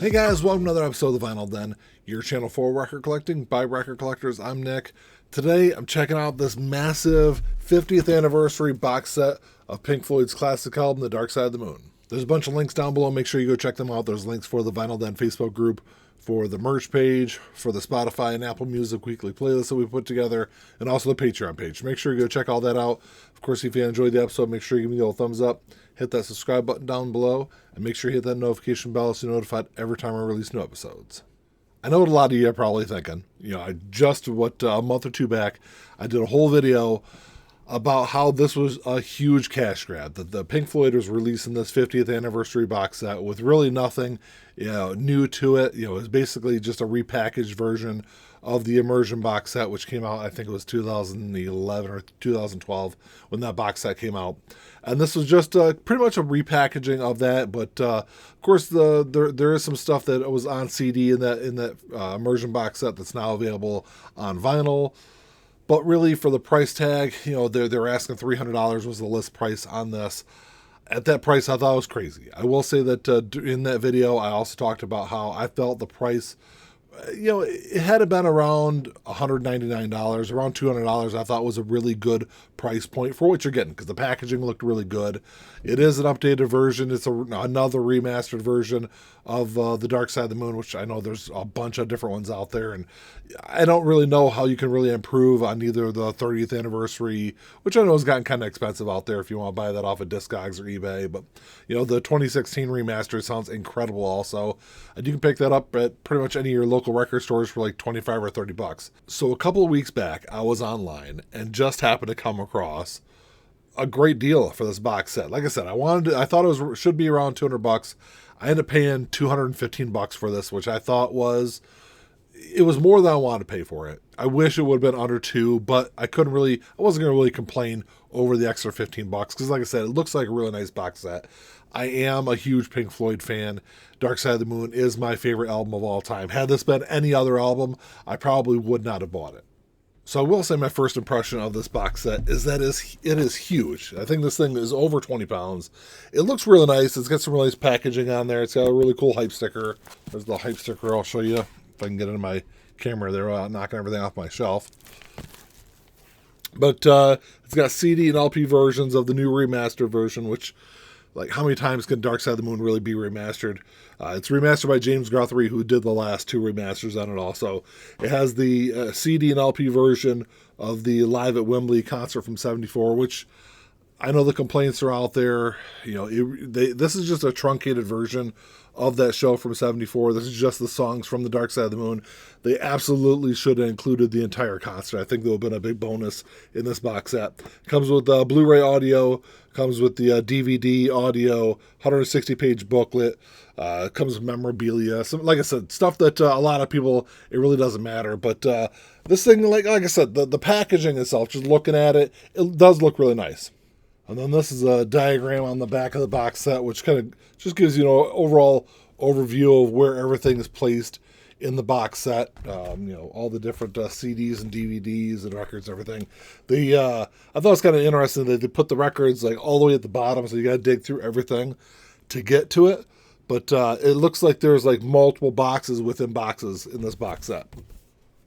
Hey guys, welcome to another episode of The Vinyl Den, your channel for record collecting by record collectors. I'm Nick. Today I'm checking out this massive 50th anniversary box set of Pink Floyd's classic album, The Dark Side of the Moon. There's a bunch of links down below. Make sure you go check them out. There's links for the Vinyl Den Facebook group, for the merch page, for the Spotify and Apple Music weekly playlist that we put together, and also the Patreon page. Make sure you go check all that out. Of course, if you enjoyed the episode, make sure you give me a little thumbs up. Hit that subscribe button down below, and make sure you hit that notification bell so you're notified every time I release new episodes. I know what a lot of you are probably thinking. I just, a month or two back, I did a whole video about how this was a huge cash grab, that the Pink Floyd was releasing this 50th anniversary box set with really nothing, new to it. It was basically just a repackaged version of the Immersion box set, which came out, I think it was 2011 or 2012 when that box set came out. And this was just pretty much a repackaging of that, but of course there is some stuff that was on CD in that Immersion box set that's now available on vinyl. But really, for the price tag, they're asking $300 was the list price on this. At that price, I thought it was crazy. I will say that in that video, I also talked about how I felt the price, it had been around $199, around $200, I thought was a really good price point for what you're getting, because the packaging looked really good. It is an updated version. It's another remastered version of The Dark Side of the Moon, which I know there's a bunch of different ones out there, and I don't really know how you can really improve on either the 30th anniversary, which I know has gotten kind of expensive out there if you want to buy that off of Discogs or eBay, but the 2016 remaster sounds incredible also, and you can pick that up at pretty much any of your local record stores for like 25 or 30 bucks. So a couple of weeks back, I was online and just happened to come across a great deal for this box set. Like I said, I thought it should be around 200 bucks. I ended up paying 215 bucks for this, which I thought was more than I wanted to pay for it. I wish it would have been under $2, but I wasn't going to really complain over the extra 15 bucks because, like I said, it looks like a really nice box set. I am a huge Pink Floyd fan. Dark Side of the Moon is my favorite album of all time. Had this been any other album, I probably would not have bought it. So I will say my first impression of this box set is that it is huge. I think this thing is over 20 pounds. It looks really nice. It's got some really nice packaging on there. It's got a really cool hype sticker. There's the hype sticker. I'll show you if I can get it in my camera there without knocking everything off my shelf. But it's got CD and LP versions of the new remastered version, which, like, how many times can Dark Side of the Moon really be remastered? It's remastered by James Guthrie, who did the last two remasters on it also. It has the CD and LP version of the Live at Wembley concert from '74, which I know the complaints are out there. This is just a truncated version of that show from '74. This is just the songs from The Dark Side of the Moon. They absolutely should have included the entire concert. I think that would have been a big bonus in this box set. Comes with Blu-ray audio, comes with the DVD audio, 160-page booklet, comes with memorabilia. Some, like I said, stuff that a lot of people, it really doesn't matter. But this thing, like I said, the packaging itself, just looking at it, it does look really nice. And then this is a diagram on the back of the box set, which kind of just gives you an overall overview of where everything is placed in the box set. All the different CDs and DVDs and records and everything. I thought it was kind of interesting that they put the records like all the way at the bottom, so you got to dig through everything to get to it. But it looks like there's like multiple boxes within boxes in this box set.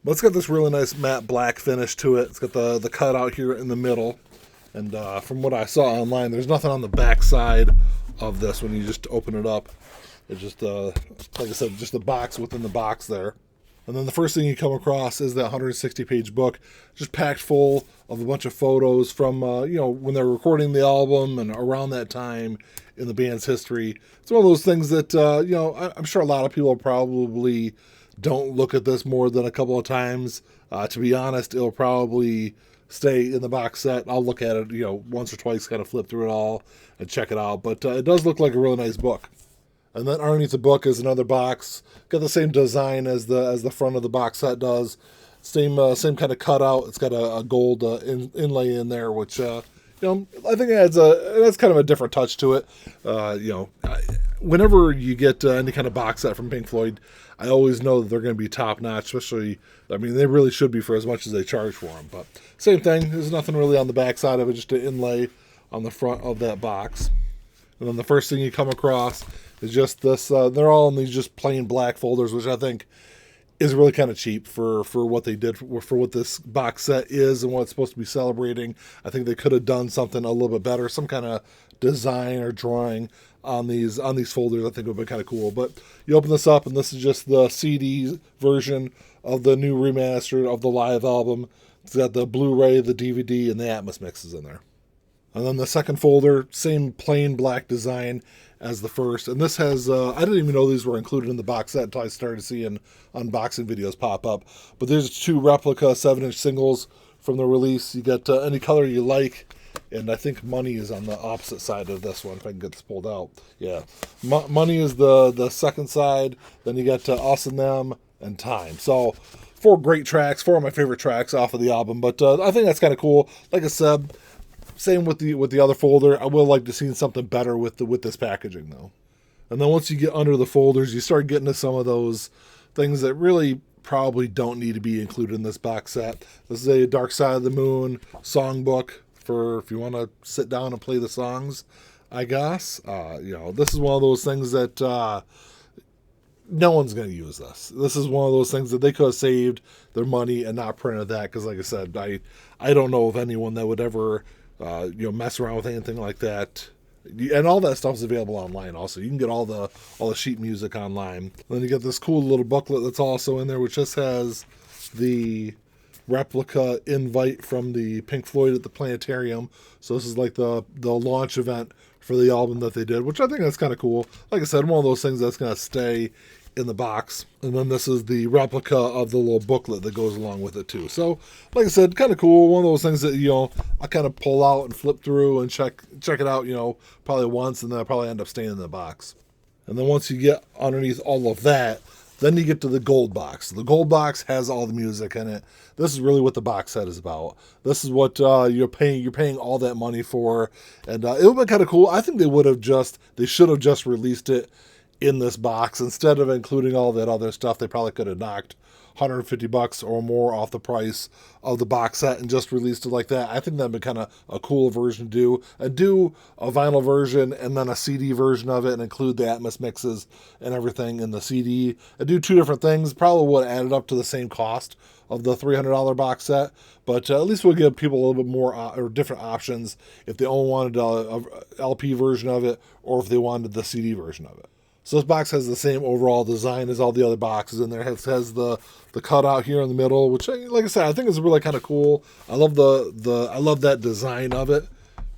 But it's got this really nice matte black finish to it. It's got the cutout here in the middle. And from what I saw online, there's nothing on the back side of this when you just open it up. It's just, like I said, just the box within the box there. And then the first thing you come across is that 160-page book, just packed full of a bunch of photos from, when they're recording the album and around that time in the band's history. It's one of those things that, I'm sure a lot of people probably don't look at this more than a couple of times. To be honest, it'll probably stay in the box set. I'll look at it, once or twice, kind of flip through it all and check it out. But it does look like a really nice book. And then underneath the book is another box. Got the same design as the front of the box set does. Same kind of cutout. It's got a gold inlay in there, which I think that's kind of a different touch to it. Whenever you get any kind of box set from Pink Floyd, I always know that they're going to be top notch. Especially, they really should be for as much as they charge for them. But same thing. There's nothing really on the back side of it, just an inlay on the front of that box. And then the first thing you come across is just this. They're all in these just plain black folders, which I think is really kind of cheap for what they did for what this box set is and what it's supposed to be celebrating. I think they could have done something a little bit better, some kind of design or drawing on these folders. I think would be kind of cool. But you open this up, and this is just the CD version of the new remastered of the live album. It's got the Blu-ray, the DVD, and the Atmos mixes in there. And then the second folder, same plain black design as the first. And this has, I didn't even know these were included in the box set until I started seeing unboxing videos pop up. But there's 2 Replica 7-inch singles from the release. You get any color you like. And I think Money is on the opposite side of this one, if I can get this pulled out. Yeah. Money is the second side. Then you get Us and Them and Time. So 4 great tracks, 4 of my favorite tracks off of the album. But I think that's kind of cool. Like I said, same with the other folder. I would like to see something better with this packaging, though. And then once you get under the folders, you start getting to some of those things that really probably don't need to be included in this box set. This is a Dark Side of the Moon songbook for if you want to sit down and play the songs, I guess. This is one of those things that no one's going to use this. This is one of those things that they could have saved their money and not printed that, because like I said, I don't know of anyone that would ever mess around with anything like that. And all that stuff is available online also. You can get all the sheet music online. And then you get this cool little booklet that's also in there, which just has the replica invite from the Pink Floyd at the Planetarium. So this is like the launch event for the album that they did, which I think that's kind of cool. Like I said, one of those things that's going to stay in the box. And then this is the replica of the little booklet that goes along with it too. So like I said, kind of cool. One of those things that I kind of pull out and flip through and check it out probably once, and then I probably end up staying in the box. And then once you get underneath all of that, then you get to the gold box. The gold box has all the music in it. This is really what the box set is about. This is what you're paying. You're paying all that money for, and it would be kind of cool. I think they should have just released it in this box instead of including all that other stuff. They probably could have knocked $150 or more off the price of the box set and just released it like that. I think that'd be kind of a cool version to do. And do a vinyl version and then a CD version of it and include the Atmos mixes and everything in the CD. And do 2 different things. Probably would have added up to the same cost of the $300 box set. But at least we'll give people a little bit more or different options if they only wanted a LP version of it or if they wanted the CD version of it. So this box has the same overall design as all the other boxes in there. It has the cutout here in the middle, which, like I said, I think is really kind of cool. I love I love that design of it.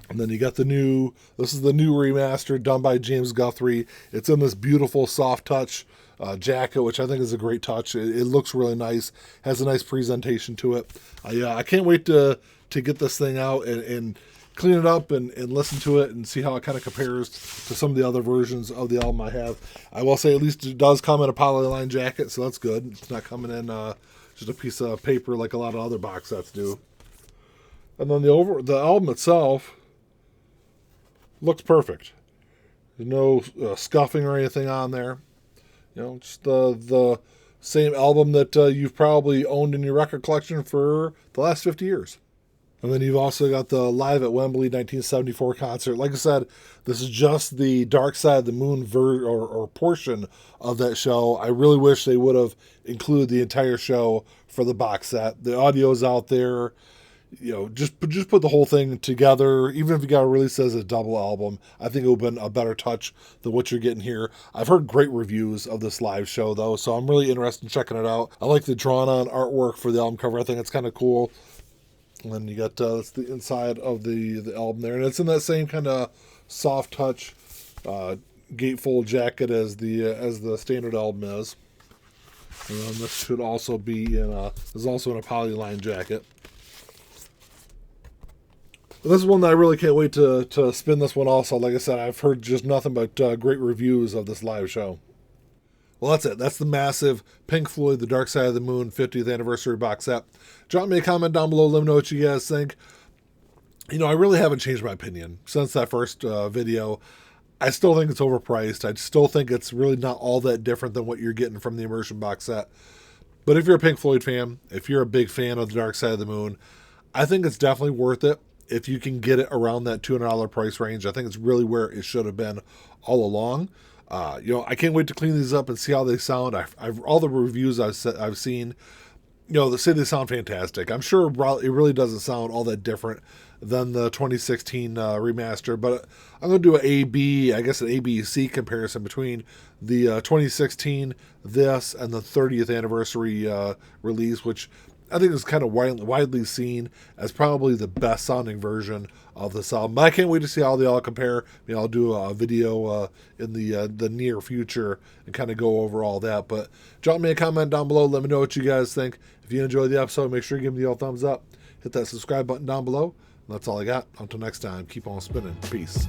And then you got this is the new remaster done by James Guthrie. It's in this beautiful soft touch jacket, which I think is a great touch. It looks really nice, has a nice presentation to it. I can't wait to get this thing out and clean it up and listen to it and see how it kind of compares to some of the other versions of the album I have. I will say at least it does come in a polyline jacket, so that's good. It's not coming in just a piece of paper like a lot of other box sets do. And then the album itself looks perfect. There's no scuffing or anything on there. Just the same album that you've probably owned in your record collection for the last 50 years. And then you've also got the Live at Wembley 1974 concert. Like I said, this is just the Dark Side of the Moon or portion of that show. I really wish they would have included the entire show for the box set. The audio's out there. Just put the whole thing together. Even if you got to release it as a double album, I think it would have been a better touch than what you're getting here. I've heard great reviews of this live show, though, so I'm really interested in checking it out. I like the drawn-on artwork for the album cover. I think it's kind of cool. And then you got that's the inside of the album there, and it's in that same kind of soft touch gatefold jacket as the standard album is. And then this should also be is also in a polyline jacket. This is one that I really can't wait to spin this one also. Like I said, I've heard just nothing but great reviews of this live show. Well, that's it. That's the massive Pink Floyd, The Dark Side of the Moon 50th Anniversary box set. Drop me a comment down below. Let me know what you guys think. I really haven't changed my opinion since that first video. I still think it's overpriced. I still think it's really not all that different than what you're getting from the Immersion box set. But if you're a Pink Floyd fan, if you're a big fan of The Dark Side of the Moon, I think it's definitely worth it. if you can get it around that $200 price range, I think it's really where it should have been all along. I can't wait to clean these up and see how they sound. I've all the reviews I've seen, they say they sound fantastic. I'm sure it really doesn't sound all that different than the 2016 remaster, but I'm going to do an an A-B-C comparison between the 2016, this, and the 30th anniversary release, which I think is kind of widely seen as probably the best sounding version of this album. But I can't wait to see how they all compare. I'll do a video in the near future and kind of go over all that. But drop me a comment down below. Let me know what you guys think. If you enjoyed the episode, make sure you give me the old thumbs up. Hit that subscribe button down below. And that's all I got. Until next time, keep on spinning. Peace.